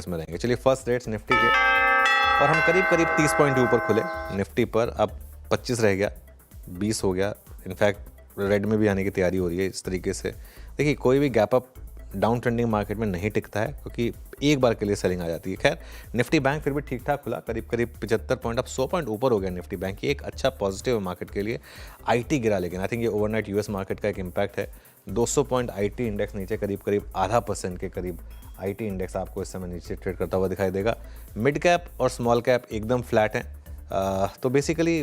में रहेंगे। चलिए फर्स्ट रेट्स निफ्टी के, और हम करीब करीब 30 पॉइंट के ऊपर खुले निफ्टी पर। अब 25 रह गया, 20 हो गया, इनफैक्ट रेड में भी आने की तैयारी हो रही है इस तरीके से। देखिए कोई भी gap up down trending market में नहीं टिकता है, क्योंकि एक बार के लिए सेलिंग आ जाती है। खैर निफ्टी बैंक फिर भी ठीक ठाक खुला, करीब करीब 75 पॉइंट, अब 100 पॉइंट ऊपर हो गया निफ्टी बैंक। ये एक अच्छा पॉजिटिव है मार्केट के लिए। आईटी गिरा, लेकिन आई थिंक ये ओवरनाइट यूएस मार्केट का एक इम्पैक्ट है। 200 पॉइंट आईटी इंडेक्स नीचे, करीब करीब 0.5% के करीब आईटी इंडेक्स आपको इस समय नीचे ट्रेड करता हुआ दिखाई देगा। मिड कैप और स्मॉल कैप एकदम फ्लैट हैं। तो बेसिकली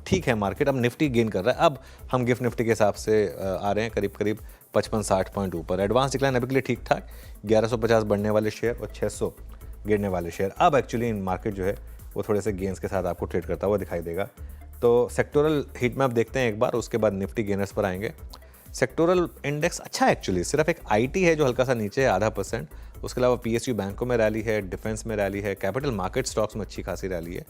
ठीक है मार्केट। अब निफ्टी गेन कर रहा है। अब हम गिफ्ट निफ्टी के हिसाब से आ रहे हैं करीब करीब 55-60 पॉइंट ऊपर। एडवांस डिक्लाइन अभी के लिए ठीक ठाक, 1150 बढ़ने वाले शेयर और 600 गिरने वाले शेयर। अब एक्चुअली इन मार्केट जो है वो थोड़े से गेंस के साथ आपको ट्रेड करता हुआ दिखाई देगा। तो सेक्टोरल हीट मैप देखते हैं एक बार, उसके बाद निफ्टी गेनर्स पर आएंगे। सेक्टोरल इंडेक्स अच्छा है एक्चुअली, सिर्फ एक आईटी है जो हल्का सा नीचे है 0.5%। उसके अलावा पीएसयू बैंकों में रैली है, डिफेंस में रैली है, कैपिटल मार्केट स्टॉक्स में अच्छी खासी रैली है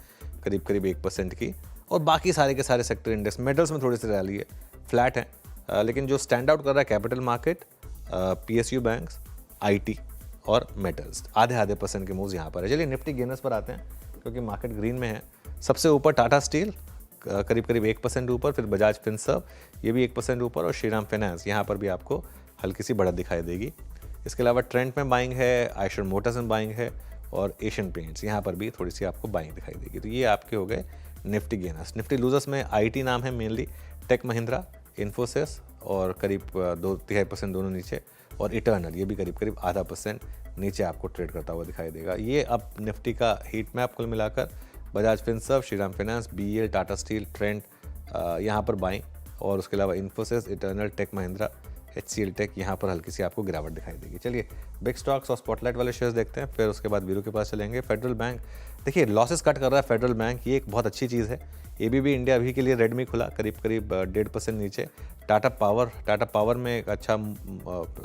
करीब करीब 1% की, और बाकी सारे के सारे सेक्टर इंडेक्स, मेटल्स में थोड़ी सी रैली है, फ्लैट है। लेकिन जो स्टैंड आउट कर रहा है capital market, PSU banks, IT और मेटल्स, आधे आधे % के मूव्स यहाँ पर है। चलिए निफ्टी गेनर्स पर आते हैं, क्योंकि मार्केट ग्रीन में है। सबसे ऊपर टाटा स्टील करीब करीब 1% ऊपर, फिर बजाज फिनसर्व ये भी 1% ऊपर, और श्रीराम फाइनेंस यहाँ पर भी आपको हल्की सी बढ़त दिखाई देगी। इसके अलावा ट्रेंड में बाइंग है, आयशर मोटर्स में बाइंग है, और एशियन पेंट्स यहाँ पर भी थोड़ी सी आपको बाइंग दिखाई देगी। तो ये आपके हो गए निफ्टी गेनर्स। निफ्टी लूजर्स में आईटी नाम है मेनली, टेक महिंद्रा, इन्फोसिस, और करीब 2-3% दोनों नीचे, और इटर्नल ये भी करीब करीब 0.5% नीचे आपको ट्रेड करता हुआ दिखाई देगा। ये अब निफ्टी का हीट मैप कुल मिलाकर बजाज फिनसर्व, श्रीराम फाइनेंस, बीईएल, टाटा स्टील, ट्रेंड यहाँ पर बाइंग, और उसके अलावा इन्फोसिस, इटर्नल, टेक महिंद्रा, HCL टेक यहाँ पर हल्की सी आपको गिरावट दिखाई देगी। चलिए बिग स्टॉक्स और स्पॉटलाइट वाले शेयर्स देखते हैं, फिर उसके बाद वीरू के पास चलेंगे। फेडरल बैंक, देखिए लॉसेस कट कर रहा है फेडरल बैंक, ये एक बहुत अच्छी चीज़ है। एबीबी इंडिया अभी के लिए रेड में खुला, करीब करीब 1.5% नीचे। टाटा पावर में एक अच्छा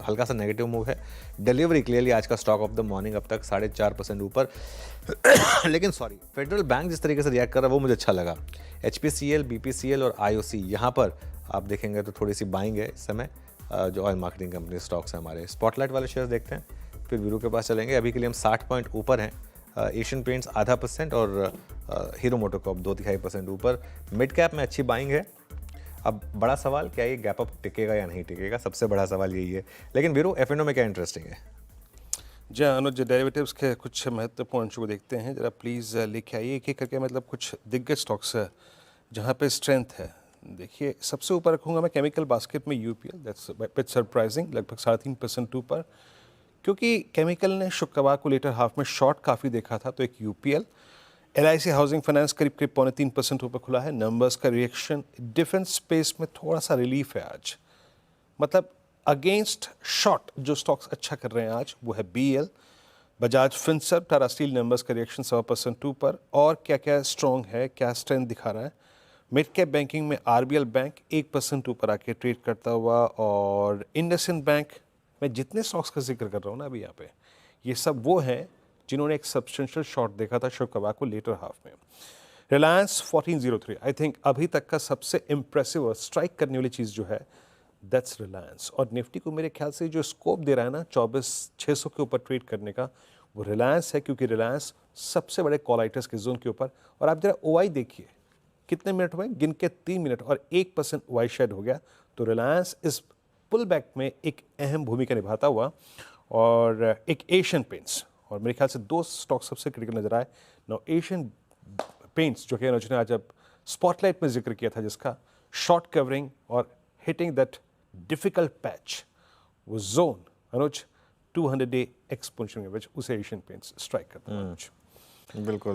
हल्का सा नेगेटिव मूव है। डिलीवरी क्लियरली आज का स्टॉक ऑफ द मॉर्निंग, अब तक 4.5% ऊपर। लेकिन सॉरी, फेडरल बैंक जिस तरीके से रिएक्ट कर रहा है वो मुझे अच्छा लगा। HPCL, BPCL और IOC यहाँ पर आप देखेंगे तो थोड़ी सी बाइंग है इस समय, जो ऑयल मार्केटिंग कंपनी स्टॉक्स हैं हमारे। स्पॉटलाइट वाले शेयर्स देखते हैं, फिर वीरू के पास चलेंगे। अभी के लिए हम 60 पॉइंट ऊपर हैं। एशियन पेंट्स 0.5% और हीरो मोटोकॉर्प 2-3% ऊपर। मिड कैप में अच्छी बाइंग है। अब बड़ा सवाल, क्या ये गैप अप टिकेगा या नहीं टिकेगा, सबसे बड़ा सवाल यही है। लेकिन वीरू F&O में क्या इंटरेस्टिंग है? जी अनुज, डेरिवेटिव्स के कुछ महत्वपूर्ण अंशों को देखते हैं जरा, प्लीज़ लिखे आइए एक एक करके। मतलब कुछ दिग्गज स्टॉक्स है जहाँ पे स्ट्रेंथ है। देखिए सबसे ऊपर रखूँगा मैं केमिकल बास्केट में UPL, दैट्स बिट सरप्राइजिंग, लगभग 3.5% ऊपर, क्योंकि केमिकल ने शुक्रवार को लेटर हाफ में शॉर्ट काफ़ी देखा था। तो एक UPL, LIC हाउसिंग फाइनेंस करीब करीब 3.25% ऊपर खुला है। नंबर्स का रिएक्शन, डिफेंस स्पेस में थोड़ा सा रिलीफ है आज, मतलब अगेंस्ट शॉर्ट जो स्टॉक्स अच्छा कर रहे हैं आज वो है BEL, Bajaj Finserv, Tata steel. Numbers का रिएक्शन 100% ऊपर। और क्या क्या स्ट्रॉन्ग है, क्या स्ट्रेंथ दिखा रहा है? मिड कैप बैंकिंग में RBL बैंक 1% ऊपर आके ट्रेड करता हुआ, और इंडसइंड बैंक में जितने स्टॉक्स का जिक्र कर रहा हूँ ना अभी यहाँ पे, ये सब वो हैं जिन्होंने एक सब्सटेंशियल शॉर्ट देखा था शुक्रवार को लेटर हाफ में। रिलायंस 1403, आई थिंक अभी तक का सबसे इम्प्रेसिव और स्ट्राइक करने वाली चीज़ जो है दैट्स रिलायंस। और निफ्टी को मेरे ख्याल से जो स्कोप दे रहा है ना 24,600 के ऊपर ट्रेड करने का, वो रिलायंस है, क्योंकि रिलायंस सबसे बड़े कॉलाइटर्स के जोन के ऊपर। और आप जरा OI देखिए कितने मिनट हुए, गिन के 3 मिनट, और 1% OI शेड हो गया। तो रिलायंस इस पुल बैक में एक अहम भूमिका निभाता हुआ। और एक एशियन पेंट्स, और मेरे ख्याल से 2 स्टॉक सबसे क्रिटिकल नजर आए। नो एशियन पेंट्स जो कि अनुज ने आज अब स्पॉटलाइट में जिक्र किया था, जिसका शॉर्ट कवरिंग और हिटिंग दैट डिफिकल्ट पैच, वो जोन अनुज 200 डे एक्सपोनेंशियल एवरेज, उसे एशियन पेंट्स स्ट्राइक करता है। बिल्कुल।